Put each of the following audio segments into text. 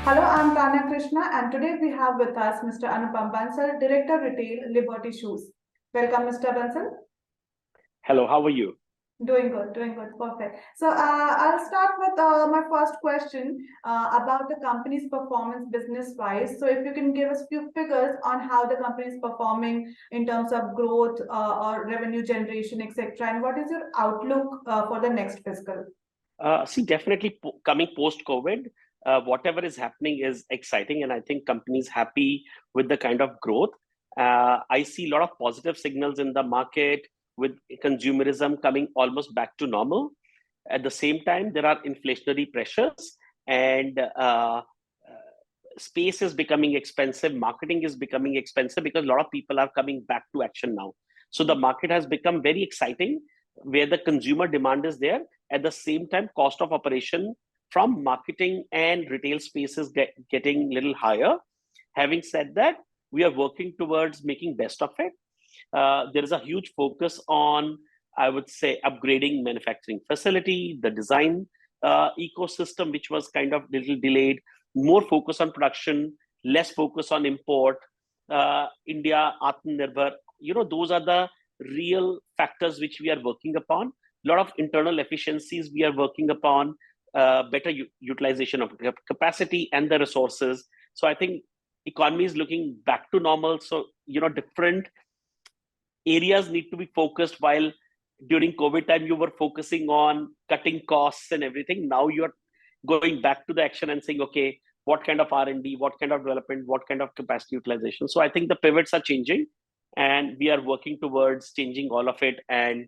Hello, I'm Tanya Krishna, and today we have with us Mr. Anupam Bansal, Director Retail, Liberty Shoes. Welcome, Mr. Bansal. Hello, how are you? Doing good, perfect. So I'll start with my first question about the company's performance business-wise. So if you can give us a few figures on how the company is performing in terms of growth or revenue generation, etc., and what is your outlook for the next fiscal? See, definitely coming post-COVID, whatever is happening is exciting, and I think companies happy with the kind of growth. I see a lot of positive signals in the market with consumerism coming almost back to normal. At the same time, there are inflationary pressures, and space is becoming expensive. Marketing is becoming expensive because a lot of people are coming back to action now. So the market has become very exciting, where the consumer demand is there. At the same time, cost of operation from marketing and retail spaces getting a little higher. Having said that, we are working towards making best of it. There is a huge focus on, I would say, upgrading manufacturing facility, the design ecosystem, which was kind of little delayed, more focus on production, less focus on import. India, Atmanirbhar, those are the real factors which we are working upon. A lot of internal efficiencies we are working upon, better utilization of capacity and the resources. So I think economy is looking back to normal. So, different areas need to be focused. While during COVID time, you were focusing on cutting costs and everything. Now you're going back to the action and saying, okay, what kind of R&D, what kind of development, what kind of capacity utilization. So I think the pivots are changing, and we are working towards changing all of it and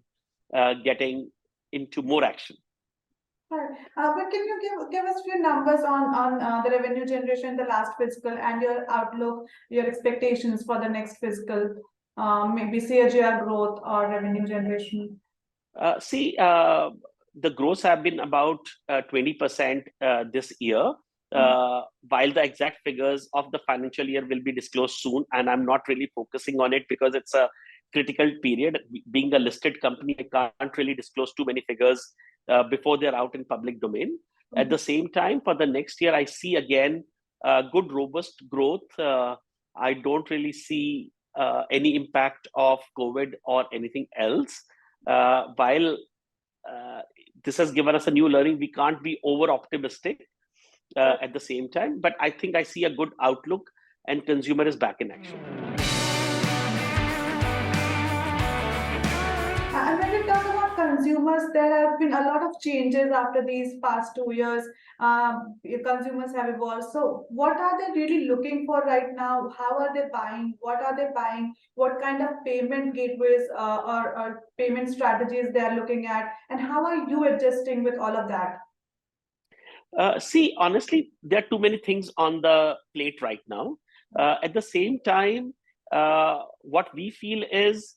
getting into more action. Right. But can you give us a few numbers on the revenue generation the last fiscal and your outlook, your expectations for the next fiscal, maybe CAGR growth or revenue generation? The growths have been about 20% this year. While the exact figures of the financial year will be disclosed soon, and I'm not really focusing on it because it's a critical period. Being a listed company, I can't really disclose too many figures before they're out in public domain. At the same time, for the next year, I see again good, robust growth. I don't really see any impact of COVID or anything else. While this has given us a new learning, we can't be over optimistic at the same time. But I think I see a good outlook, and consumer is back in action. And when we talk about consumers, there have been a lot of changes after these past 2 years. Consumers have evolved. So what are they really looking for right now? How are they buying? What are they buying? What kind of payment gateways or payment strategies they are looking at? And how are you adjusting with all of that? Honestly, there are too many things on the plate right now. At the same time, what we feel is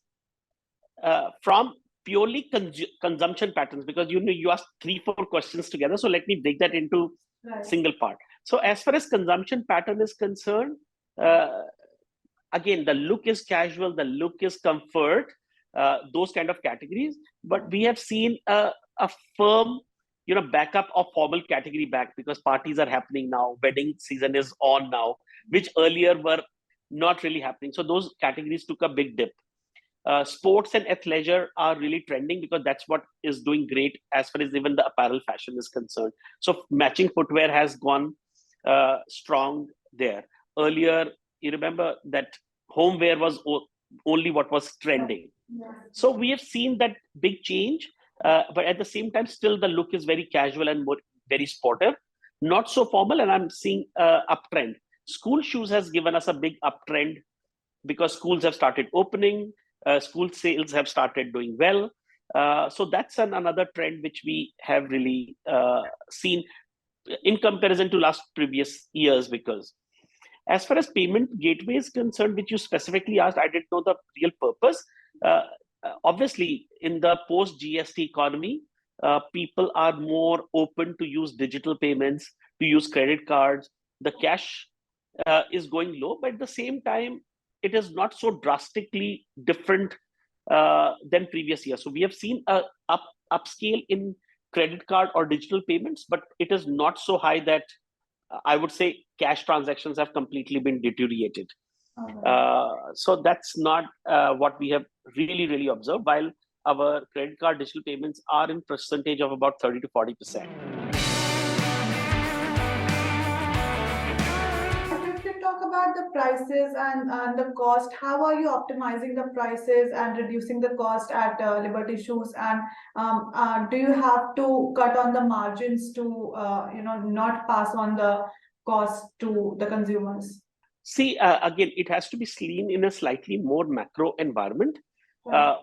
from purely consumption patterns, because you asked 3-4 questions together. So let me break that into single part. So as far as consumption pattern is concerned, again, the look is casual, the look is comfort, those kind of categories. But we have seen a firm backup of formal category back, because parties are happening now, wedding season is on now, which earlier were not really happening. So those categories took a big dip. Sports and athleisure are really trending, because that's what is doing great as far as even the apparel fashion is concerned. So matching footwear has gone strong there. Earlier, you remember that homeware was only what was trending. So we have seen that big change, but at the same time, still the look is very casual and very sportive, not so formal, and I'm seeing uptrend. School shoes has given us a big uptrend, because schools have started opening. School sales have started doing well. So that's another trend which we have really seen in comparison to previous years. Because as far as payment gateway is concerned, which you specifically asked, I didn't know the real purpose. Obviously, in the post-GST economy, people are more open to use digital payments, to use credit cards. The cash is going low, but at the same time, it is not so drastically different than previous years. So we have seen a upscale in credit card or digital payments, but it is not so high that I would say cash transactions have completely been deteriorated. Alright. So that's not what we have really observed. While our credit card digital payments are in percentage of about 30 to 40%. If you talk about the prices and the cost, how are you optimizing the prices and reducing the cost at Liberty Shoes? And do you have to cut on the margins to not pass on the cost to the consumers? See, again, it has to be seen in a slightly more macro environment. Right.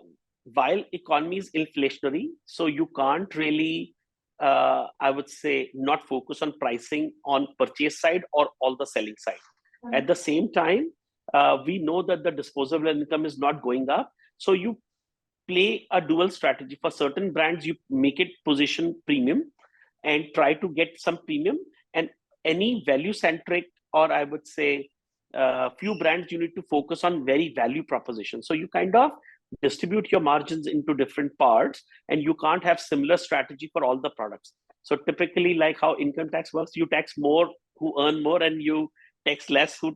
While economy is inflationary, so you can't really, I would say, not focus on pricing on purchase side or all the selling side. Right. At the same time, we know that the disposable income is not going up. So you play a dual strategy. For certain brands, you make it position premium and try to get some premium. And any value centric, or I would say, few brands you need to focus on very value proposition. So you kind of distribute your margins into different parts, and you can't have similar strategy for all the products. So typically, like how income tax works, you tax more who earn more and you tax less who.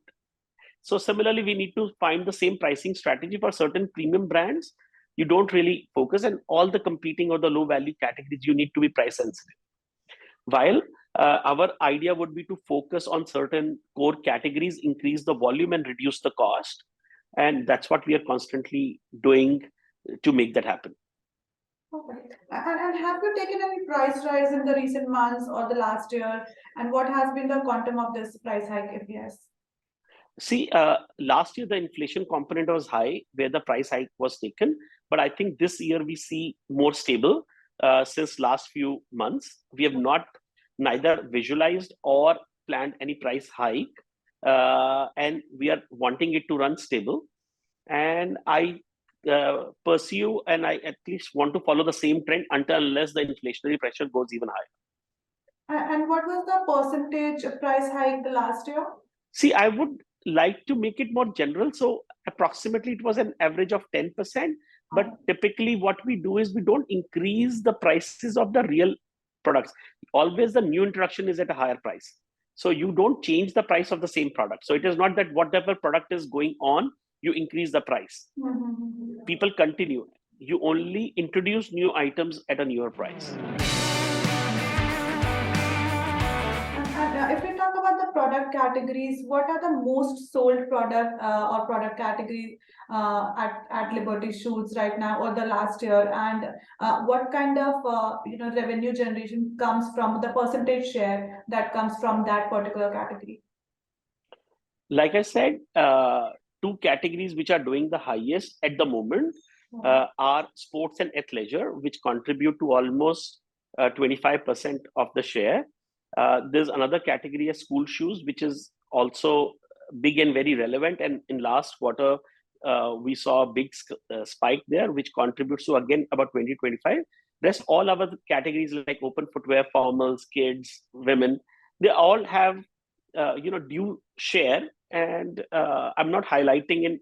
So similarly, we need to find the same pricing strategy for certain premium brands. You don't really focus, and all the competing or the low value categories, you need to be price sensitive. While our idea would be to focus on certain core categories, increase the volume and reduce the cost. And that's what we are constantly doing to make that happen. Okay. And have you taken any price rise in the recent months or the last year? And what has been the quantum of this price hike, if yes? See, last year the inflation component was high where the price hike was taken. But I think this year we see more stable since last few months. We have not neither visualized or planned any price hike. And we are wanting it to run stable. And I pursue and I at least want to follow the same trend until unless the inflationary pressure goes even higher. And what was the percentage price hike the last year? See, I would like to make it more general. So approximately it was an average of 10%. But typically what we do is we don't increase the prices of the real products. Always the new introduction is at a higher price. So you don't change the price of the same product. So it is not that whatever product is going on, you increase the price. People continue. You only introduce new items at a newer price. And if we talk about the product categories, what are the most sold product or product categories at Liberty Shoes right now or the last year? And what kind of revenue generation comes from the percentage share that comes from that particular category? Like I said, two categories which are doing the highest at the moment are sports and athleisure, which contribute to almost 25% of the share. There's another category of school shoes, which is also big and very relevant. And in last quarter, we saw a big spike there, which contributes to again about 20-25. Rest all other categories like open footwear, formals, kids, women, they all have due share. And I'm not highlighting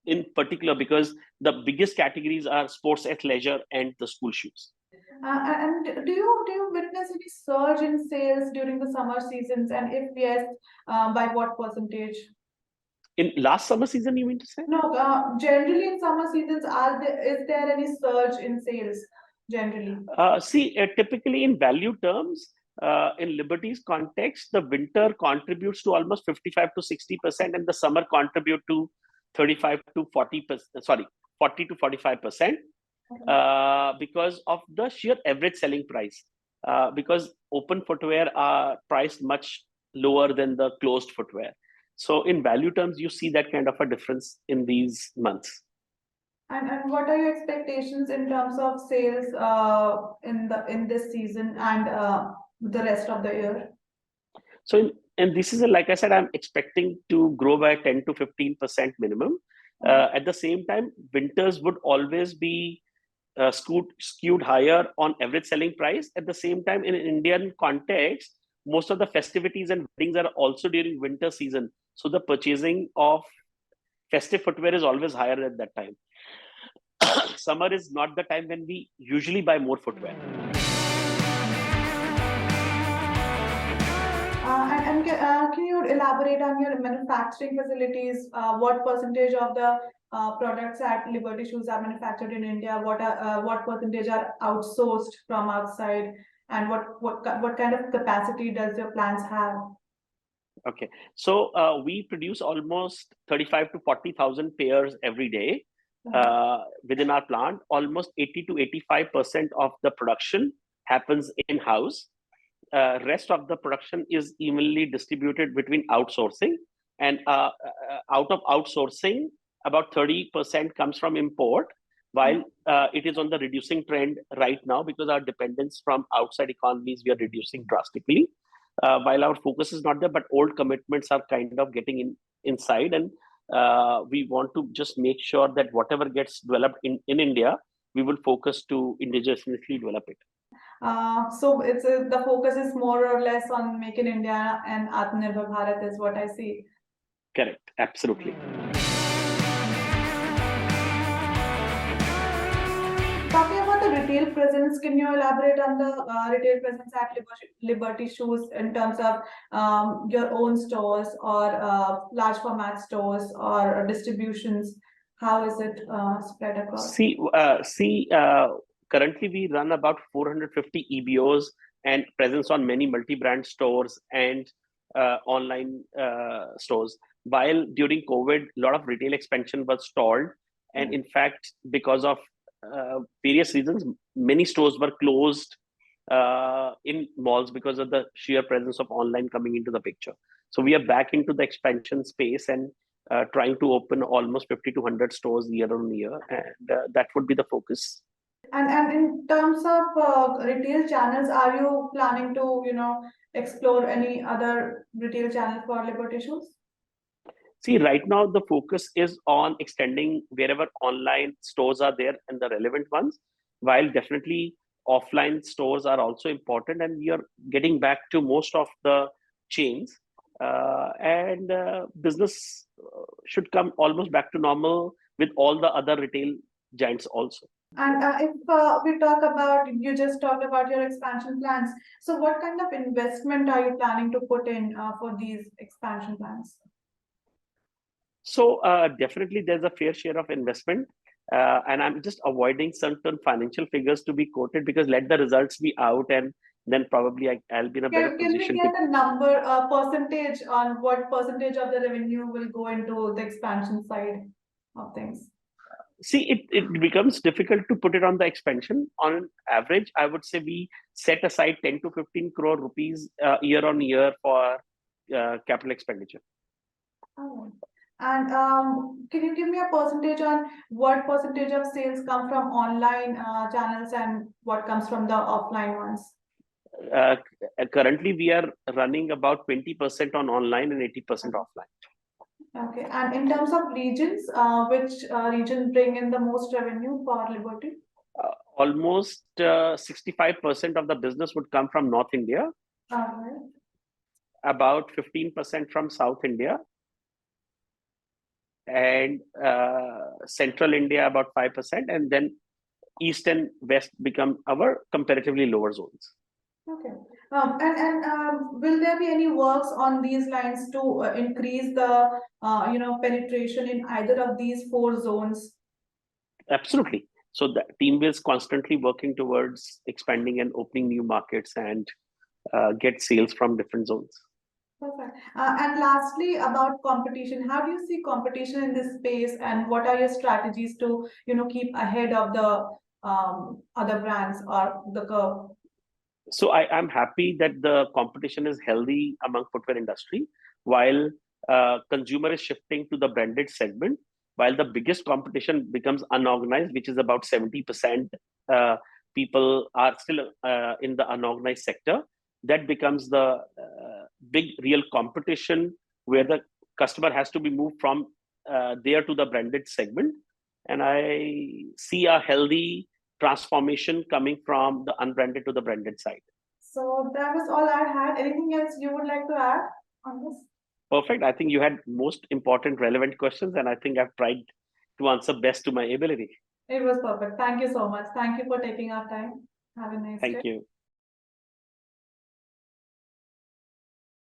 in particular because the biggest categories are sports, athleisure, and the school shoes. And do you witness any surge in sales during the summer seasons? And if yes, by what percentage? In last summer season, you mean to say? No, generally in summer seasons, is there any surge in sales generally? See, typically in value terms, in Liberty's context, the winter contributes to almost 55 to 60%, and the summer contribute to 35 to 40%. Sorry, 40 to 45%. Because of the sheer average selling price. Because open footwear are priced much lower than the closed footwear. So in value terms, you see that kind of a difference in these months. And what are your expectations in terms of sales in this season and the rest of the year? So and this is like I said, I'm expecting to grow by 10 to 15% minimum. At the same time, winters would always be skewed higher on average selling price. At the same time, in an Indian context, most of the festivities and weddings are also during winter season. So the purchasing of festive footwear is always higher at that time. Summer is not the time when we usually buy more footwear. And Can you elaborate on your manufacturing facilities? What percentage of the products at Liberty Shoes are manufactured in India? What percentage are outsourced from outside? And what kind of capacity does your plants have? Okay, so we produce almost 35 to 40,000 pairs every day within our plant. Almost 80 to 85% of the production happens in-house. Rest of the production is evenly distributed between outsourcing, and out of outsourcing, about 30% comes from import, while it is on the reducing trend right now because our dependence from outside economies we are reducing drastically. While our focus is not there, but old commitments are kind of getting inside, and we want to just make sure that whatever gets developed in India, we will focus to indigenously develop it. So the focus is more or less on Make in India and Atmanirbhar Bharat is what I see. Correct, absolutely. Talking about the retail presence, can you elaborate on the retail presence at Liberty Shoes in terms of your own stores or large format stores or distributions? How is it spread across? Currently we run about 450 EBOs and presence on many multi-brand stores and online stores. While during COVID, a lot of retail expansion was stalled. And in fact, because of various reasons, many stores were closed in malls because of the sheer presence of online coming into the picture. So we are back into the expansion space and trying to open almost 50 to 100 stores year on year. And that would be the focus. And in terms of retail channels, are you planning to, explore any other retail channel for Liberty Shoes? See, right now the focus is on extending wherever online stores are there and the relevant ones, while definitely offline stores are also important, and we are getting back to most of the chains, and business should come almost back to normal with all the other retail giants also. And if we talk about, you just talked about your expansion plans. So what kind of investment are you planning to put in for these expansion plans? So definitely there's a fair share of investment. And I'm just avoiding certain financial figures to be quoted because let the results be out and then probably I'll be in a better position. Can we get a number, a percentage on what percentage of the revenue will go into the expansion side of things? See, it becomes difficult to put it on the expansion. On average, I would say we set aside 10 to 15 crore rupees year on year for capital expenditure. Oh. And can you give me a percentage on what percentage of sales come from online channels and what comes from the offline ones? Currently, we are running about 20% on online and 80% offline. Okay, and in terms of regions, which regions bring in the most revenue for Liberty? Almost 65% of the business would come from North India. Right. About 15% from South India. And Central India about 5%, and then East and West become our comparatively lower zones. Okay. Will there be any works on these lines to increase the penetration in either of these 4 zones? Absolutely. So the team is constantly working towards expanding and opening new markets and get sales from different zones. Perfect. And lastly, about competition, how do you see competition in this space, and what are your strategies to keep ahead of the other brands or the curve? So I'm happy that the competition is healthy among footwear industry, while consumer is shifting to the branded segment, while the biggest competition becomes unorganized, which is about 70% people are still in the unorganized sector. That becomes the big real competition where the customer has to be moved from there to the branded segment. And I see a healthy transformation coming from the unbranded to the branded side. So that was all I had. Anything else you would like to add on this? Perfect. I think you had most important relevant questions, and I think I've tried to answer best to my ability. It was perfect. Thank you so much. Thank you for taking our time. Have a nice day. Thank you.